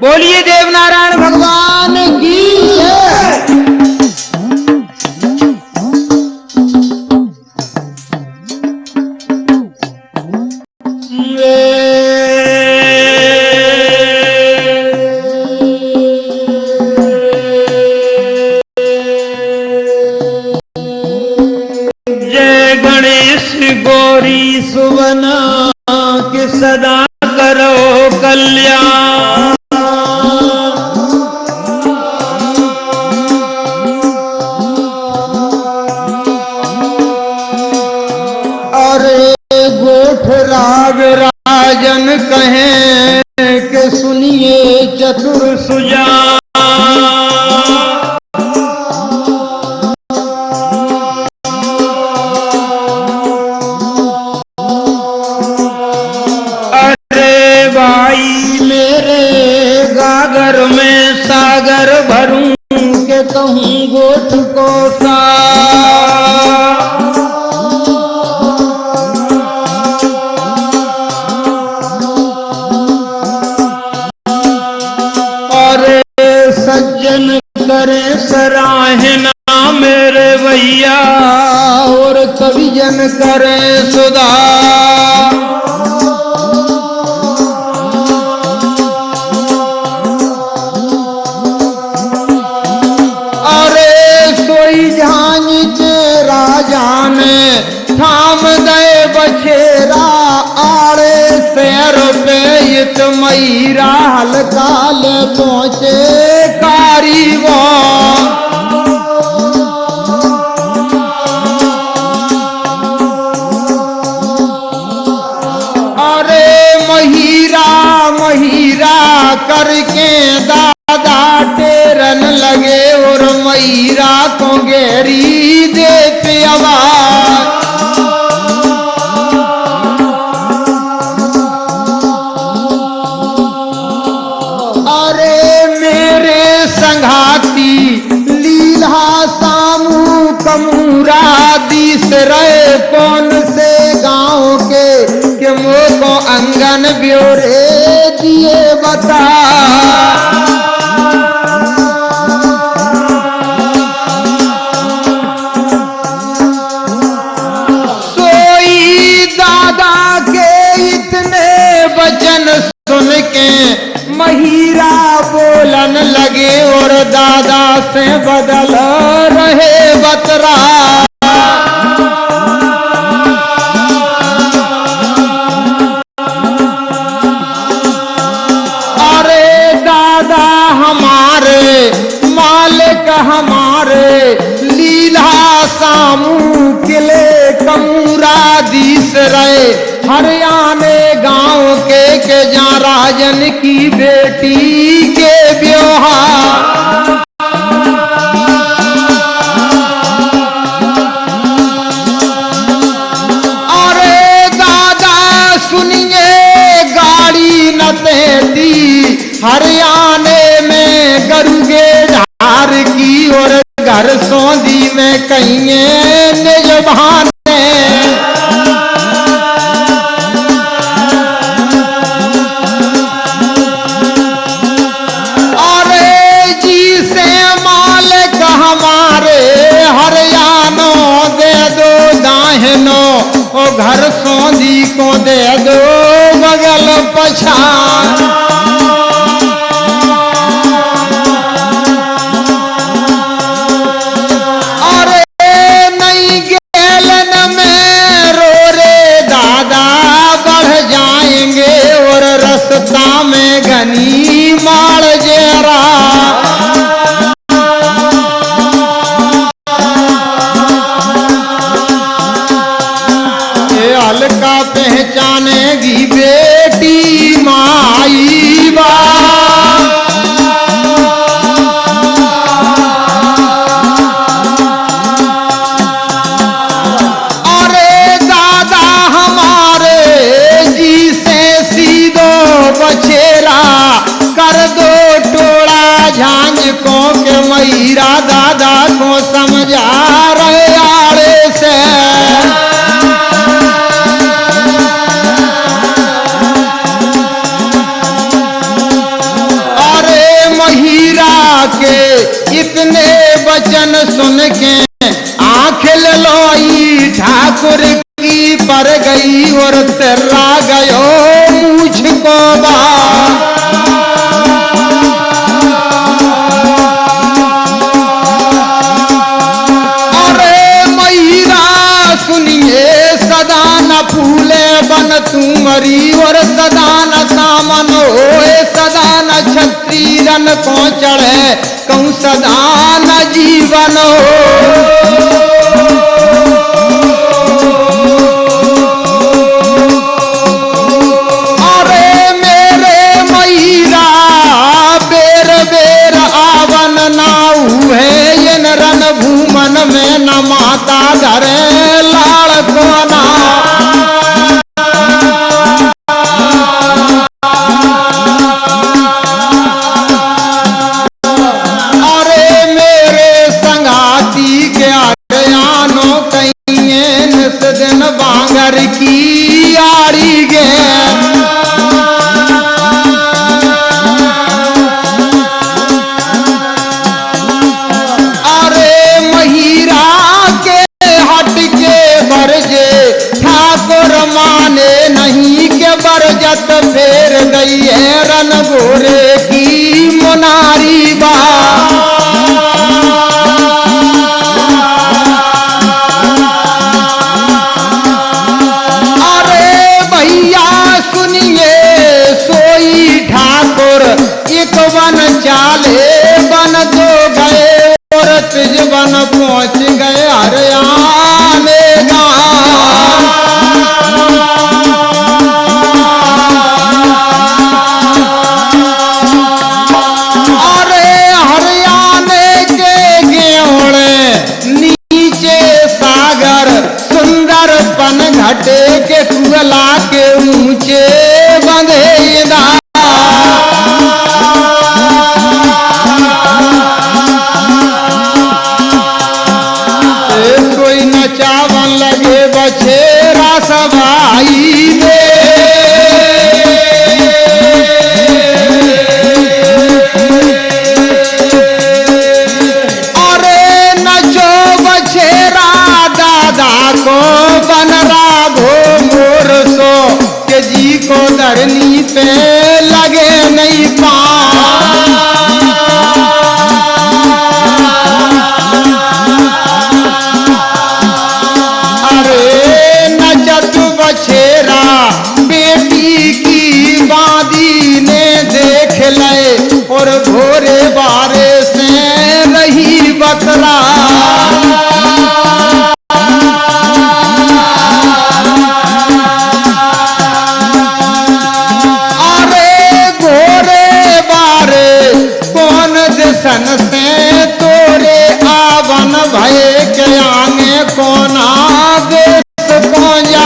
बोलिए देवनारायण भगवान की जय। जय गणेश गौरी सुवना के सदा करो कल्याण। गोठ राग राजन कहें के सुनिए चतुर सुजान। अरे भाई मेरे गागर में सागर भरूं के कहूँ गोठ को सा। सज्जन करे सराहना मेरे भैया और कविजन करे सुधा। अरे सोई झांझ राजा ने थाम दे बछेरा आड़े पैर पे इत मईरा हलकाल पहुंचे कारीवा। अरे महीरा महीरा करके दादा टेरन लगे और महीरा को गहरी देते आवाज। लीला सामू कमूरा दिस रहे कौन से गांव के मोको अंगन ब्योरे दिए बता। सोई दादा के इतने वचन सुन के महीरा बोलन लगे और दादा से बदल रहे बतरा। अरे दादा हमारे मालिक हमारे लीला सामू किले कमूरा दिस रहे हरियाणे गांव के जहाँ राजन की बेटी के ब्योहा। अरे दादा सुनिए गाड़ी न दी हरियाणे में गरुगे धार की और घर सौंदी में कहीं निजभान। ओ घर सौंदी को दे दो बगल पछान। अरे नहीं गेलन में रो रे दादा बढ़ जाएंगे और रास्ता में घनी माड़ जेरा। हल्का पहचानेगी बेटी माई बा। अरे दादा हमारे जी से सीधो बछेरा कर दो टोड़ा झांझ को के मईरा दादा को समझा रहे आड़े से। के इतने वचन सुन के आँख लोई ठाकुर की पर गई और तेरा गयो मुझको बा। फूले बन तुमरी और सदा न सामन होए, सदा न छत्री रन को चढ़े कहूँ सदा न जीवन हो। अरे मेरे मैरा बेर बेर आवन नाऊ है, ये न रन भूमन में न माता धरे लाड़ को ना। बांगर की आड़ी गे अरे महिरा के हट के बरजे ठाकुर माने नहीं के बरजत फेर गई है रन गोरे की मुनारी बा। वन चाले बन दो गए और तिज बन पहुंच गए हरियाणे गाँव। अरे हरियाणे के गेवड़े नीचे सागर सुंदर पन घटे के कुला के ऊंचे बंधे चावन लगे बछेरा सवाई में। अरे नचो बछेरा दादा को बन राघो मोर सो के जी को धरनी पे लगे नहीं पा। बछेरा बेटी की बादी ने देख ले और भोरे बारे से रही बतरा। अरे भोरे बारे कौन दिसन से तोरे आवन भय के आगे कौन आगे पहुंचा।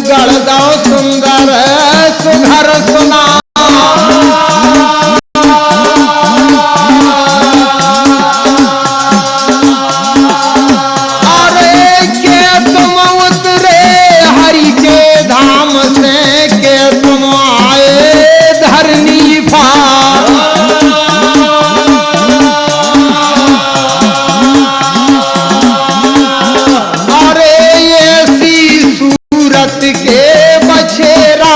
गढ़ दो सुंदर सुघर सुना। अरे के तुम उतरे हरि के धाम से के तुम आए धरनी फा। के बछेरा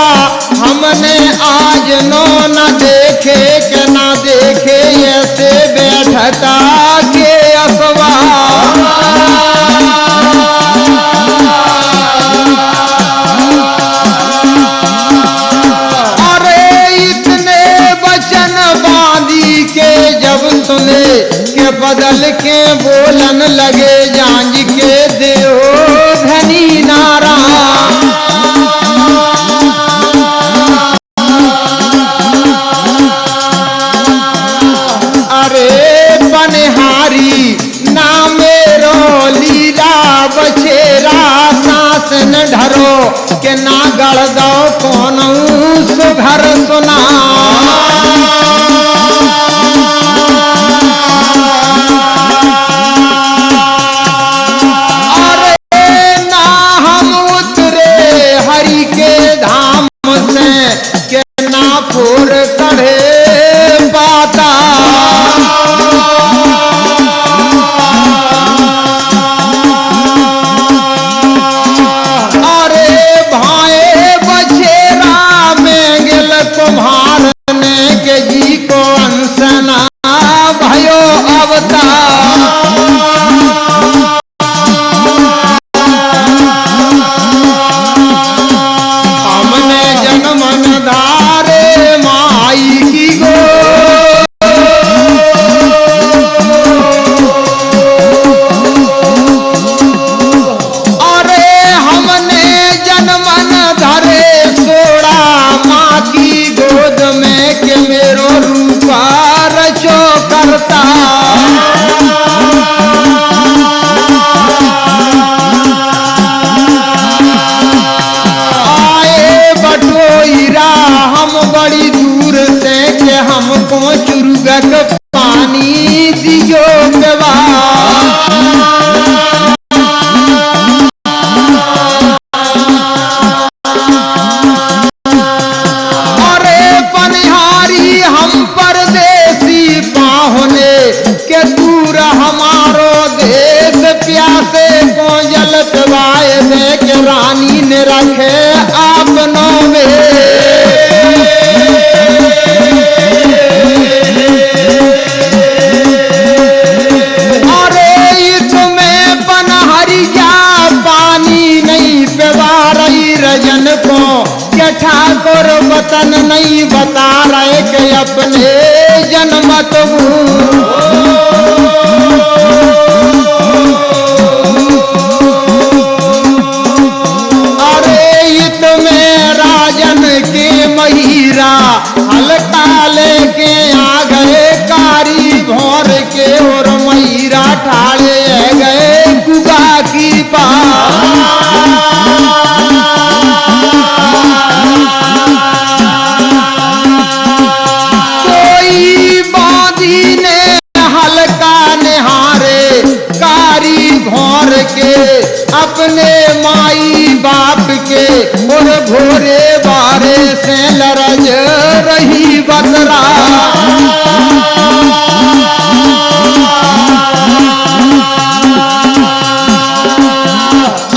हमने आज नो न देखे के ना देखे ऐसे बैठता के असवा। अरे इतने वचन बांधी के जब सुने के बदल के बोलन लगे जांझ के देव धनी नारा। बनिहारी नामे रो लीला बछेरा सांस न ढरो के ना गढ़ दो कौन सुघर सुना। करता। आए बटोईरा हम बड़ी दूर से के हमको चुरुगक पानी दियो बेवा। रानी ने रखे आपनों में। अरे इसमें पनहरिया पानी नहीं पिवा रही रजन को, के ठाकुर वतन नहीं बता रहे के अपने जन्मत महिरा हल्का लेके आ गए कारी भौर के, और महिरा ठाड़े गए कुगा की कोई बांधी ने हल्का निहारे कारी भौर के अपने माई बाप के, और भोरे बारे से लरज रही बतरा।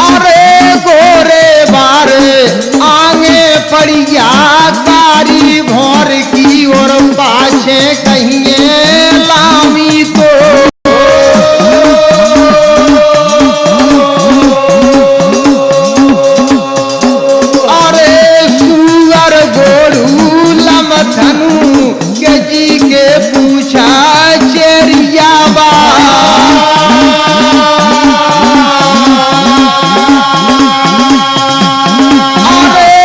अरे गोरे बारे आगे पड़िया कारी भौर की, और पाछे कहिए लामी तो। धनु के जी के पूछा चेरिया बा। अरे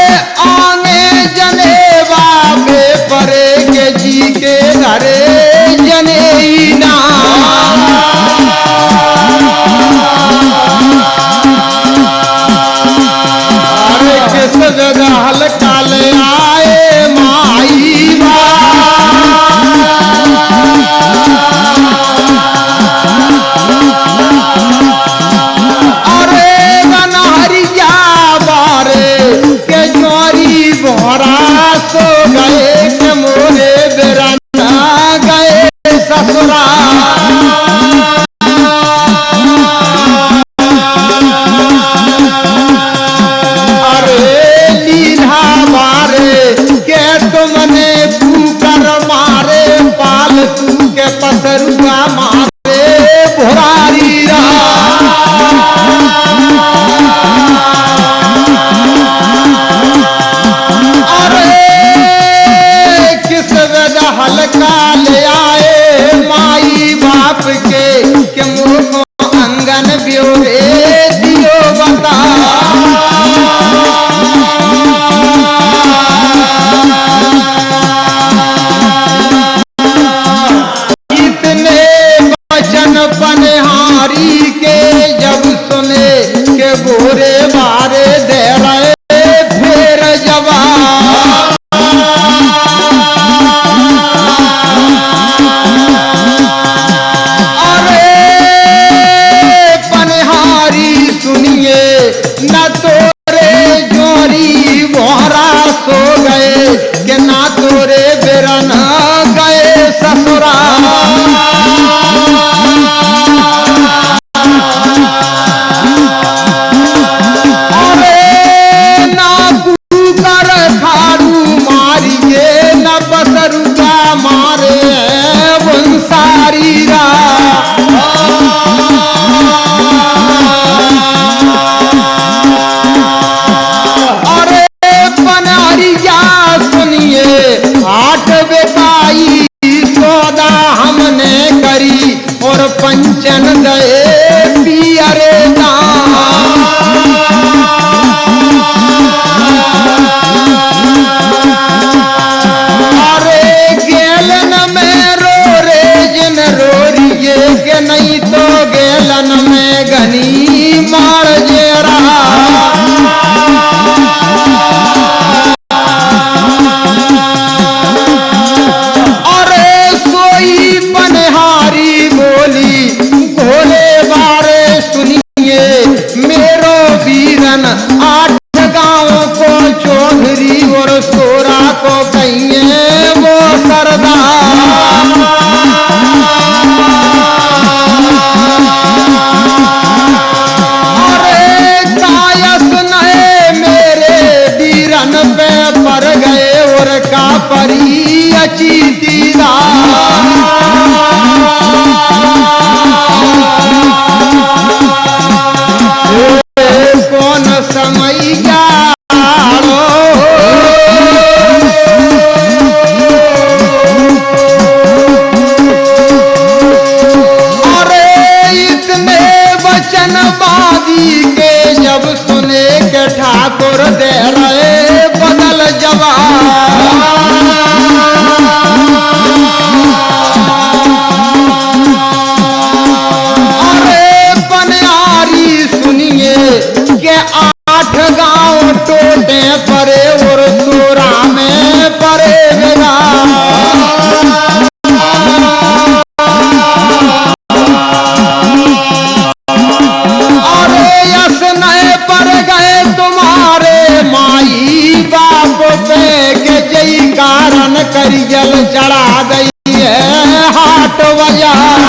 आने जने बाबे परे के जी के घरे जने ही ना। अरे किस जगह हल्का ले आए सो गए के मोरे बेराना गए ससुरा। अरे लीला मारे के तुमने पूकर मारे, पाल तू के पसरुआ मारे भोरारी हल्का ले आए माई बाप के मुँह को अंगन ब्योरे दियो बता। इतने वचन पनहारी के जब सुने के गोरे बारे दे रहे फिर जवाब। न तोरे जोरी बोहरा सो गए कि ना तोरे बेरना गए ससुरा। अरे ना कुकर खाड़ू मारिए न बसरुगा मारे बंसारी रा। आठ बेटाई सौदा हमने करी, और पंचन गए पियरे अरे गेलन में रो रे जिन आ गई है हाट बाजार।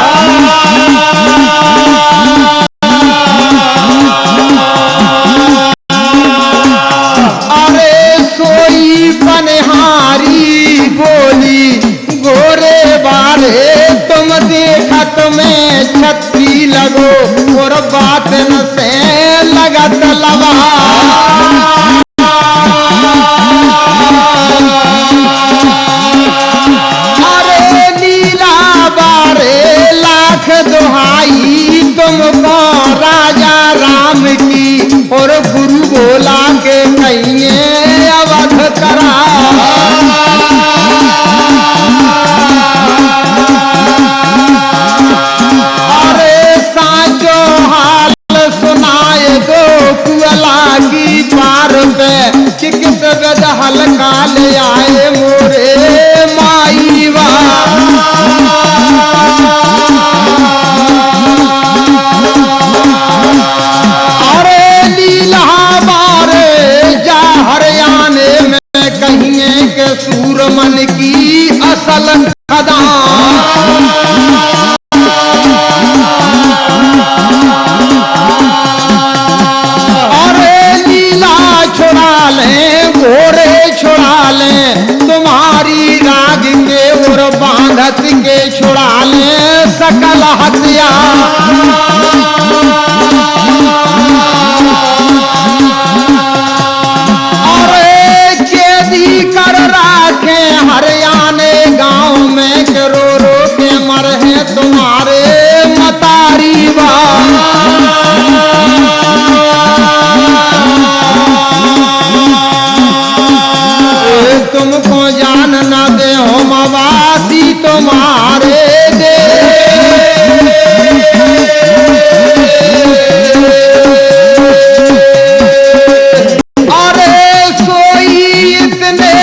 अरे सोई पनहारी बोली गोरे बारे तुम देखत में छत्री लगो और बात न से लगत लवा। अरे लीला बारे लाख दुहाई तुमको राजा राम की और गुरु बोला के कहिए अवध करा। अरे साचो हाल सुनाए दो कुअला की पार पे कि किस वेद हल्का ले आए मोरे माईवा। अरे लीला बारे जा हरियाणे में कहिए के सूरमन की असल खदान। छोड़ा लें घोड़े छोड़ा लें तुम्हारी राग के और बांधत के छोड़ा लें सकल हथियार। अरे कैदी कर राखे हरियाणे गांव में के रो रो के मरे तुम्हारे मतारी बा। तुमको जान न दे हो मवासी तुम्हारे दे। अरे सोई इतने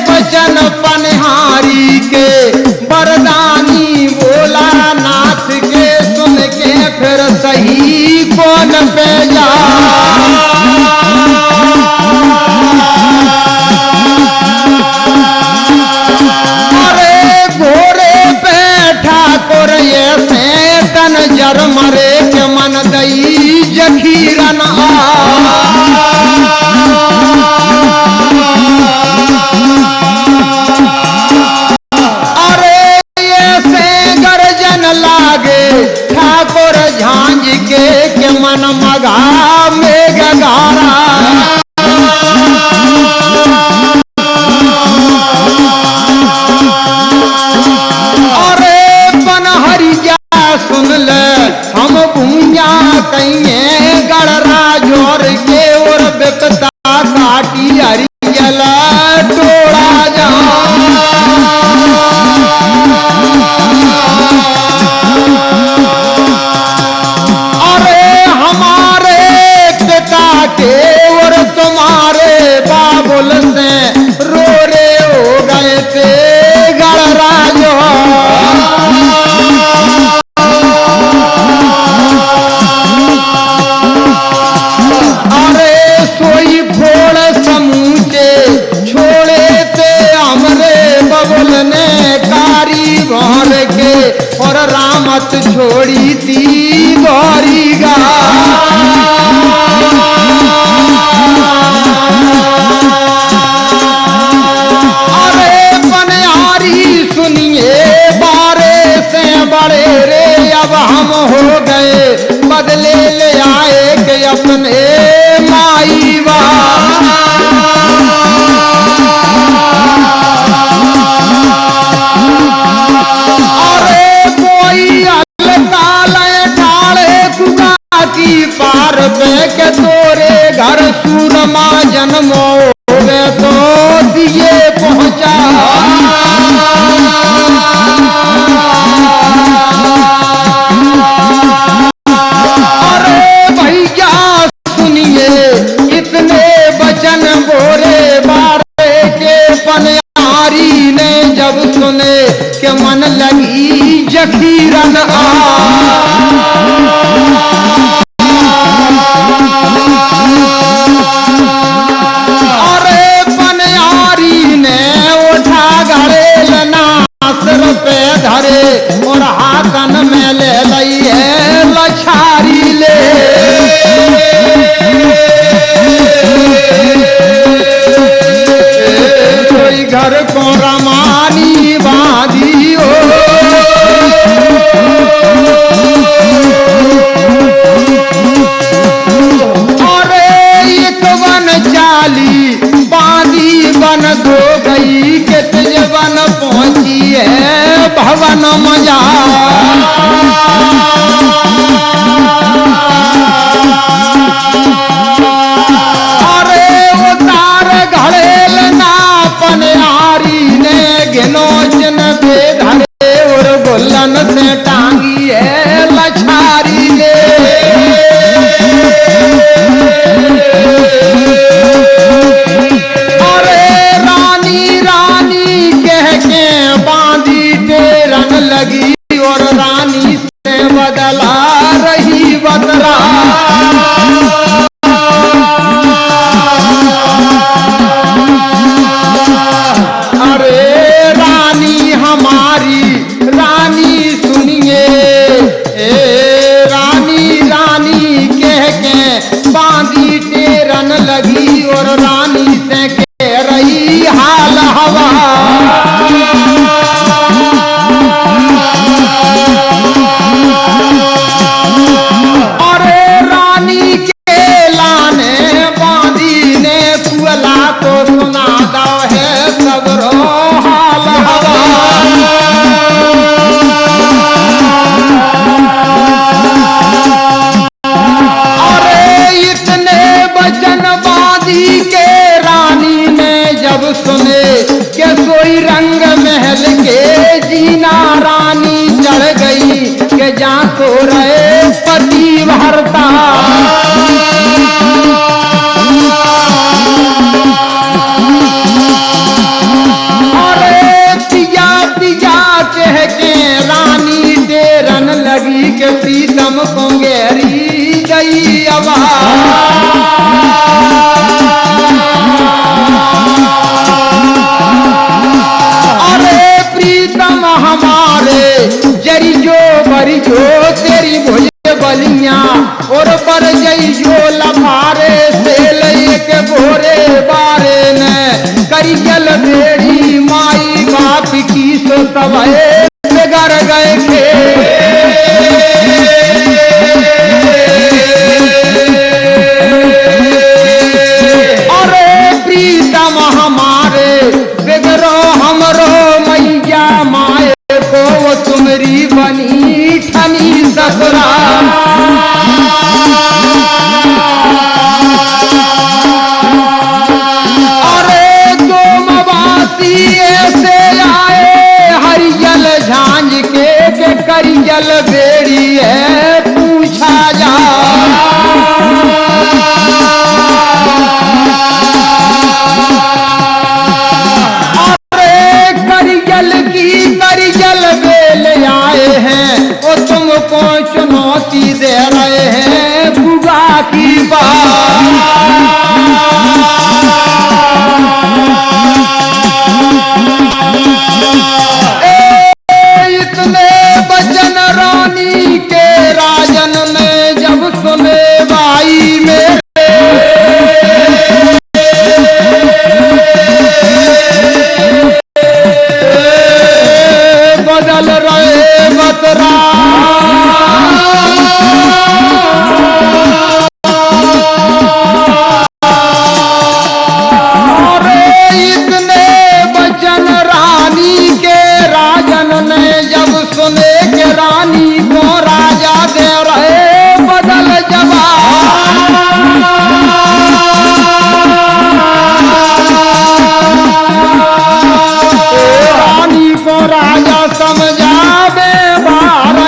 वचन पनहारी के बरदानी बोला नाथ के सुन के फिर सही कौन पे जा। जर मरे के मन दई जखीरन अरे ऐसे गर्जन लागे ठाकुर झांझ के मन मगा में गारा। सुन ले हम भूया कहिए गढ़रा जोर के और बेपता काटी हरियल टोड़ा जा। अरे हमारे पिता के और तुम्हारे बाबुल से रो रे हो गए थे गढ़रा भर के और रामत छोड़ी थी गौरी गा। अरे पनहारी सुनिए बारे से बड़े रे अब हम हो गए बदले ले आए के अपने माई बा। पार पे के तोरे घर सूरमा जन्मो वे तो दिए पहुंचा। अरे भैया सुनिए इतने वचन बोरे बारे के पनहारी ने जब सुने के मन लगी जखीरन अरे पनहारी ने उठा घड़ेल नास रानी सुनिए, रानी रानी कह के बांधी टेरन लगी और रानी से कह रही हाल हवा। अरे रानी के लाने बांधी ने कुला तो सुना दो है सबरो हाल हवा। अरे इतने वचन बांधी के रानी ने जब सुने के सोई रंग महल के जीना रानी चढ़ गई के जहाँ सो रहे पति भरता। अरे पिया पिया कह के रानी डेरन लगी के प्रीतम को गहरी गई आवाज। अरे प्रीतम हमारे जरी जो बरी जो तेरी भुज बलियां और पर जई जो लफारे से लई के भोरे बारे ने करियल बेड़ी माई बाप की सो सवाए बिगड़ गए खे। अरे प्रीतम हमारे बिगड़ो हमरो मैया माए को वो तुमरी बनी ठनी ससुरा। अरे दो मवासी ऐसे आए हरियल झांझ के करियल बेड़ी है पूछा जा। अरे करियल की करियल बेल आए हैं वो तुमको चुनौती दे रहे हैं बुआ की बात। इतने वचन रानी के राजन ने जब सुने भाई मेरे बदल रहे बतरा। अरे इतने वचन रानी के राजन ने जब सुने के रानी को राजा दे रहे बदल जवाब। रानी को राजा समझा बे बार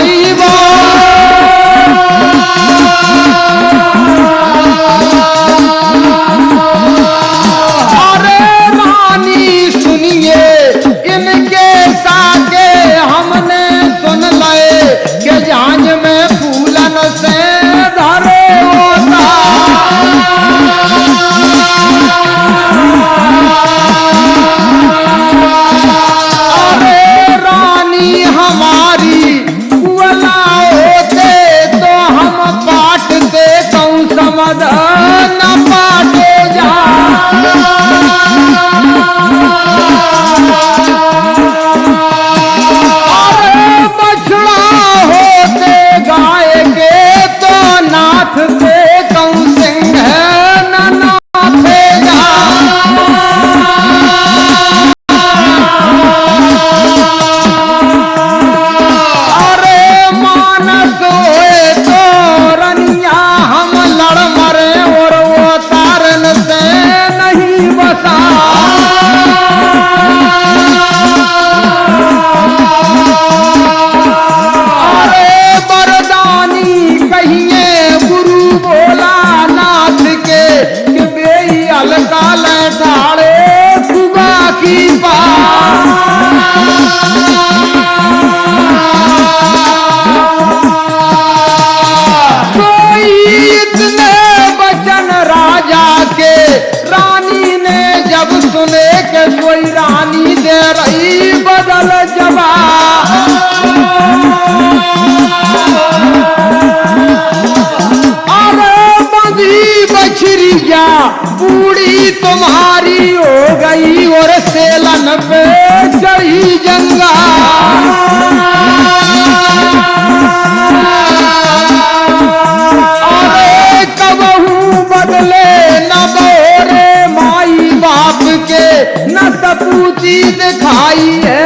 तुम्हारी हो गई और सेलन पे चढ़ी जंगा। अरे कबहू बदले न बोरे माई बाप के न सपूती दिखाई है